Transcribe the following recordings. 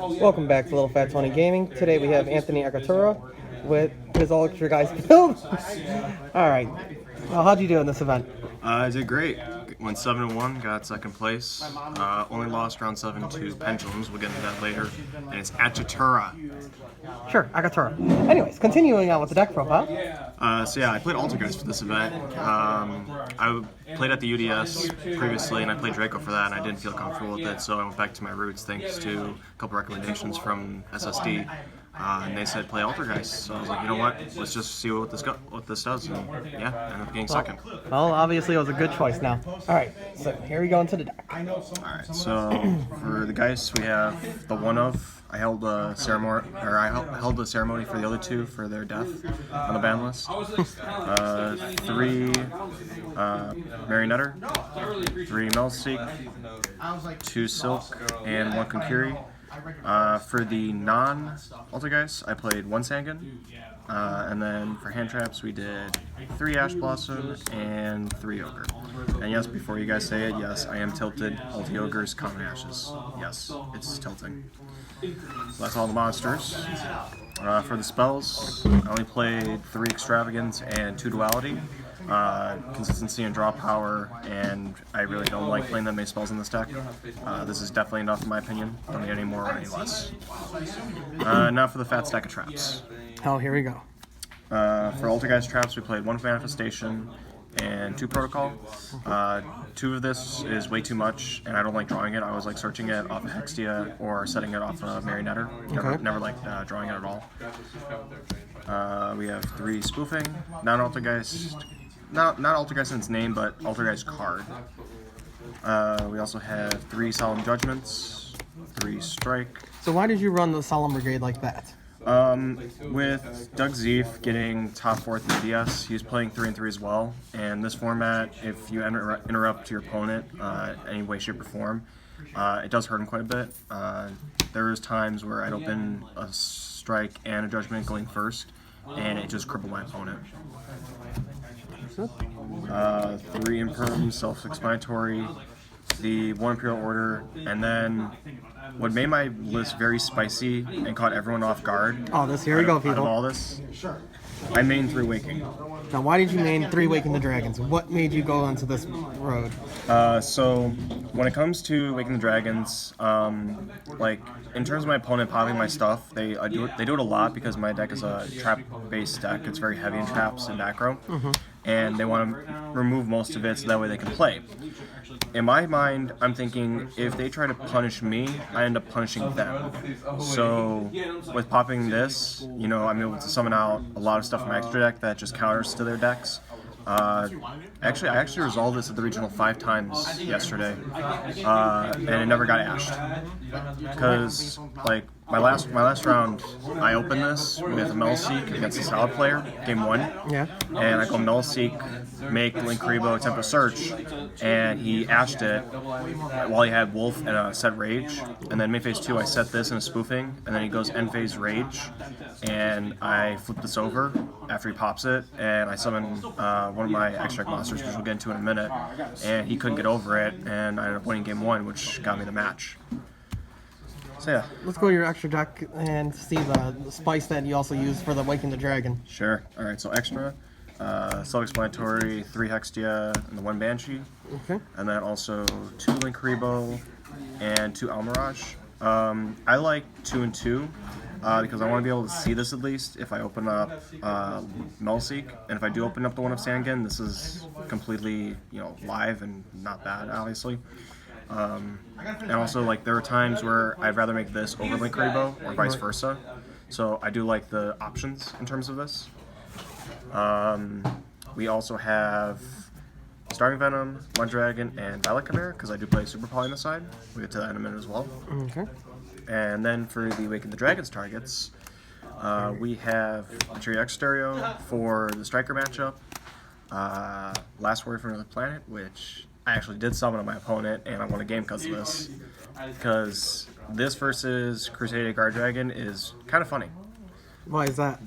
Welcome back to Little Fat Tony Gaming. Today we have Anthony Accettura with his altergeist build. Alright, well, how'd you do in this event? I did great. Went 7-1, got second place. Only lost round 7 to Pendulums. We'll get into that later. And it's Accettura. Sure, Accettura. Anyways, continuing on with the deck profile. So yeah, I played Altergeist for this event. I played at the UDS previously, and I played Draco for that, and I didn't feel comfortable with it, so I went back to my roots thanks to a couple recommendations from SSD. And they said play Altergeist, so I was like, you know what? Let's just see what this does, and yeah, I ended up getting second. Well, obviously it was a good choice now. Alright, so here we go into the deck. Alright, so for the Geist, we have the one of. I held a ceremony, for the other two for their death on the ban list. 3 Marionetter, 3 Melseek, 2 Silk, and 1 Konkiri. For the non-Altergeist, I played 1 Sangan, and then for hand traps, we did 3 Ash Blossom and 3 Ogre. And yes, before you guys say it, yes, I am tilted. Ulti Ogre's Common Ashes. Yes, it's tilting. So that's all the monsters. For the spells, I only played 3 Extravagance and 2 Duality. Consistency and draw power, and I really don't like playing that many spells in this deck. This is definitely enough in my opinion. Don't need any more or any less. Now for the fat stack of traps. Oh, here we go. For Altergeist traps, we played 1 Manifestation and 2 Protocol. 2 of this is way too much, and I don't like drawing it. I always like searching it off of Hextia or setting it off of Marionetter. Never liked drawing it at all. We have 3 Spoofing, non-Altergeist. Not Altergeist in its name, but Altergeist card. We also have 3 Solemn Judgments, 3 Strike. So why did you run the Solemn Brigade like that? With Doug Zeef getting top 4th in the DS, he's playing 3 and 3 as well. And this format, if you interrupt your opponent any way, shape, or form, it does hurt him quite a bit. There's times where I'd open a Strike and a Judgment going first, and it just crippled my opponent. 3 Imperm, self-explanatory, the 1 Imperial Order, and then what made my list very spicy and caught everyone off guard. Oh, here we go, people. Out of all this, I main 3 Waking. Now, why did you main 3 Waking the Dragons? What made you go onto this road? So, when it comes to Waking the Dragons, like, in terms of my opponent popping my stuff, they do it a lot because my deck is a trap-based deck. It's very heavy in traps and macro. And they want to remove most of it so that way they can play. In my mind, I'm thinking, if they try to punish me, I end up punishing them. So, with popping this, you know, I'm able to summon out a lot of stuff from my extra deck that just counters to their decks. I actually resolved this at the regional 5 times yesterday, and it never got ashed. Because, like, my last round, I opened this with a Melseek against a solid player, game 1. Yeah. And I go Melseek, make Link Rebo attempt a search, and he ashed it while he had Wolf and a set Rage. And then main phase 2, I set this in a Spoofing, and then he goes end phase Rage, and I flip this over after he pops it, and I summon one of my extract monsters, which we'll get into in a minute, and he couldn't get over it, and I ended up winning game 1, which got me the match. So yeah. Let's go to your extra deck and see the spice that you also use for the Waking the Dragon. Sure. Alright, so extra, self-explanatory, 3 Hextia, and the 1 Banshee. Okay. And then also 2 Link Rebo and 2 Almirage. I like 2 and 2 because I want to be able to see this at least if I open up Melseek. And if I do open up the one of Sangan, this is completely, you know, live and not bad, obviously. And also, like, there are times where I'd rather make this over Link Rebo or vice versa. So I do like the options in terms of this. We also have Starving Venom, One Dragon, and Violet Chimera, because I do play Super Poly on the side. We'll get to that in a minute as well. Okay. And then for the Waking the Dragons targets, we have Materia X Stereo for the Striker matchup, Last Word from Another Planet, which I actually did summon on my opponent, and I won a game because of this. Because this versus Crusader Guard Dragon is kind of funny. Why is that?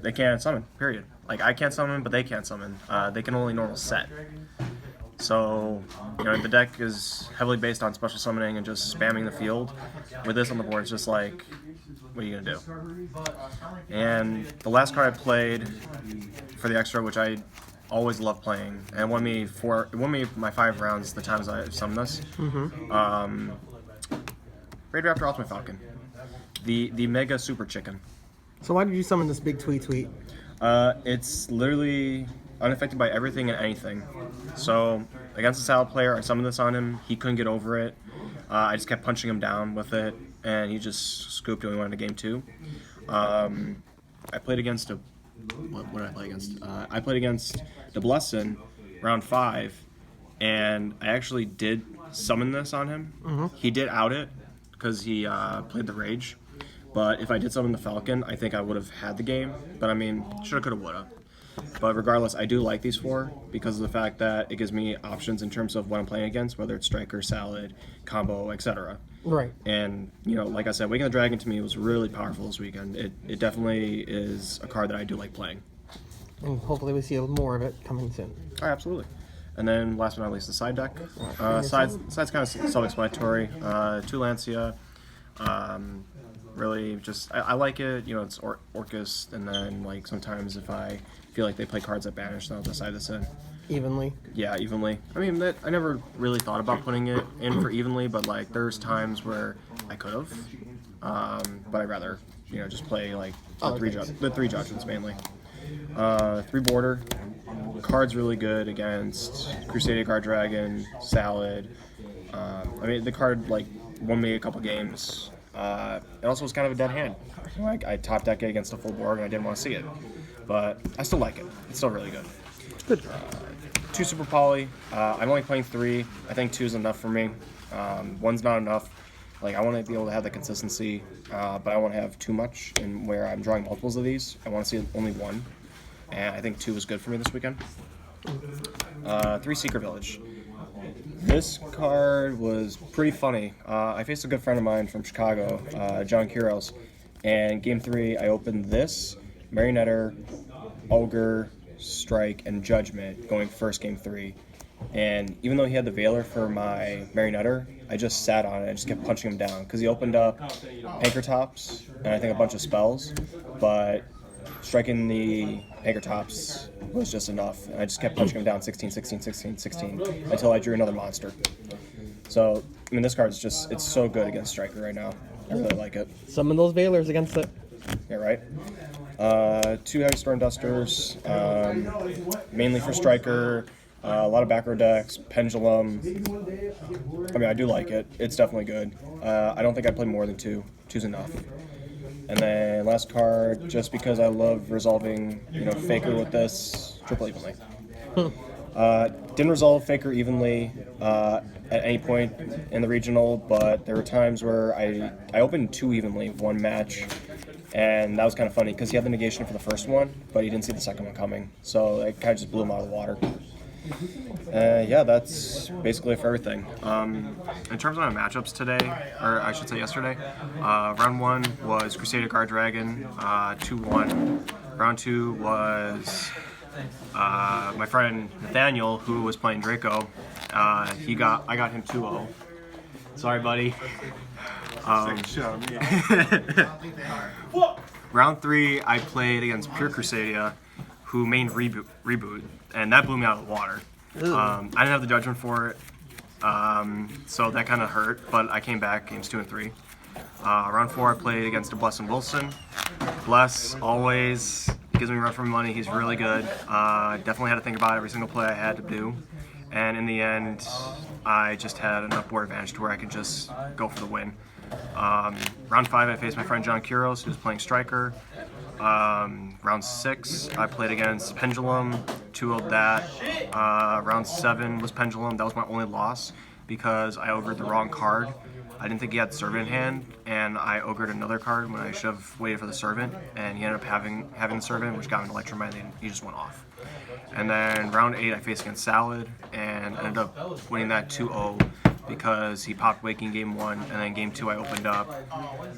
They can't summon, period. Like, I can't summon, but they can't summon. They can only normal set. So, the deck is heavily based on special summoning and just spamming the field. With this on the board, it's just like, what are you gonna do? And the last card I played for the extra, which I always love playing, and it won me my 5 rounds the times I summoned this. Raid Raptor Ultimate Falcon, the Mega Super Chicken. So why did you summon this big tweet? It's literally unaffected by everything and anything. So against a Salad player, I summoned this on him. He couldn't get over it. I just kept punching him down with it, and he just scooped and we went into game 2. I played against what did I play against? I played against the Blessin round 5, and I actually did summon this on him. He did out it because he played the Rage. But if I did summon the Falcon, I think I would have had the game. But I mean, shoulda, coulda, woulda. But regardless, I do like these 4 because of the fact that it gives me options in terms of what I'm playing against, whether it's Striker, Salad, Combo, etc. Right. And, like I said, Waking the Dragon to me was really powerful this weekend. It definitely is a card that I do like playing. And hopefully we see more of it coming soon. Oh, absolutely. And then last but not least, the side deck. Side's kind of self-explanatory. 2 Lancia. Really just, I like it. It's Orcus, and then like sometimes if I feel like they play cards that banish, then I'll decide this in. Evenly? Yeah, evenly. I mean, I never really thought about putting it in for evenly, but like there's times where I could have. But I'd rather, just play like the 3 judgments mainly. 3 border. Card's really good against Crusadia Guard Dragon, Salad. I mean, the card like won me a couple games. It also was kind of a dead hand. I top deck it against a full board and I didn't want to see it. But I still like it. It's still really good. Good. 2 Super Poly. I'm only playing 3. I think 2 is enough for me. 1's not enough. Like, I want to be able to have the consistency, but I don't want to have too much. And where I'm drawing multiples of these, I want to see only 1. And I think 2 is good for me this weekend. 3 Secret Village. This card was pretty funny. I faced a good friend of mine from Chicago, John Kuros, and game 3 I opened this, Marionetter, Ogre, Strike, and Judgment going first game 3. And even though he had the Veiler for my Marionetter, I just sat on it and just kept punching him down because he opened up Anchor Tops and I think a bunch of spells, but striking the Anchor Tops was just enough, and I just kept punching him down 16, 16, 16, 16 until I drew another monster. So, I mean, this card's just, it's so good against Striker right now. I really like it. Summon those Veilers against it. Yeah, right. 2 Heavy Storm Dusters, mainly for Striker, a lot of back row decks, Pendulum. I mean, I do like it. It's definitely good. I don't think I'd play more than 2. 2's enough. And then last card, just because I love resolving, Faker with this, triple evenly. Didn't resolve Faker evenly at any point in the regional, but there were times where I opened 2 evenly of 1 match, and that was kind of funny because he had the negation for the first one, but he didn't see the second one coming, so it kind of just blew him out of the water. Yeah, that's basically it for everything. In terms of my matchups today, or I should say yesterday, round 1 was Crusader Guard Dragon, 2-1. Round 2 was my friend Nathaniel, who was playing Draco. I got him 2-0. Sorry, buddy. Round 3, I played against Pure Crusadia, who main reboot, and that blew me out of the water. I didn't have the judgment for it, so that kind of hurt, but I came back games 2 and 3. Round 4, I played against a Bless and Wilson. Bless always gives me run for money. He's really good. Definitely had to think about every single play I had to do, and in the end, I just had enough board advantage to where I could just go for the win. Round 5, I faced my friend John Kuros, who was playing Striker. Round 6, I played against Pendulum, 2-0'd that. Round 7 was Pendulum. That was my only loss because I ogred the wrong card. I didn't think he had the Servant in hand, and I ogred another card when I should have waited for the Servant, and he ended up having the Servant, which got him an Electromite, and he just went off. And then round 8, I faced against Salad, and ended up winning that 2-0 because he popped Waking game 1, and then game 2 I opened up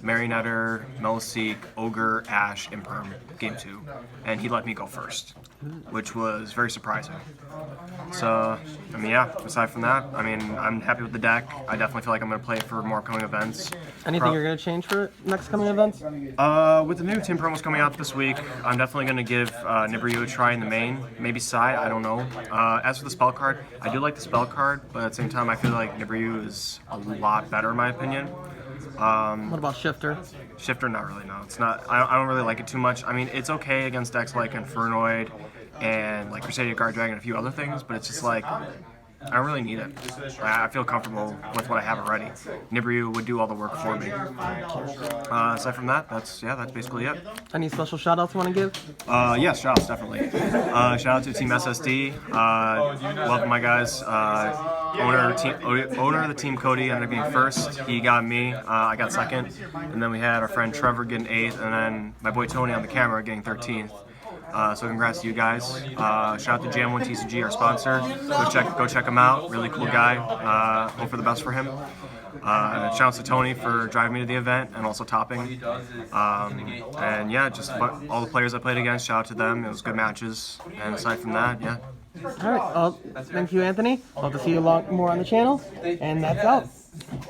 Marionetter, Meliseek, Ogre, Ash, and Perm game 2, and he let me go first, which was very surprising. So, I mean, yeah, aside from that, I mean, I'm happy with the deck. I definitely feel like I'm going to play it for more coming events. Anything you're going to change for next coming events? With the new team promos coming out this week, I'm definitely going to give Nibiru a try in the main. Maybe Sai, I don't know. As for the spell card, I do like the spell card, but at the same time, I feel like Nibiru is a lot better in my opinion. What about Shifter? Shifter, not really, no. It's not. I don't really like it too much. I mean, it's okay against decks like Infernoid and like Crusader Guard Dragon and a few other things, but it's just like, I don't really need it. I feel comfortable with what I have already. Nibiru would do all the work for me. Aside from that, that's basically it. Any special shout-outs you want to give? Yes, shout-outs, definitely. Shout out to Team SSD. Love my guys. Owner of the team, Cody, ended up being first. He got me. I got second. And then we had our friend Trevor getting 8th, and then my boy Tony on the camera getting 13th. So congrats to you guys. Shout out to Jam1 TCG, our sponsor. Go check him out. Really cool guy. Hope for the best for him. Shout out to Tony for driving me to the event and also topping. And yeah, just all the players I played against. Shout out to them. It was good matches. And aside from that, yeah. All right. Thank you, Anthony. Hope to see you more on the channel. And that's out.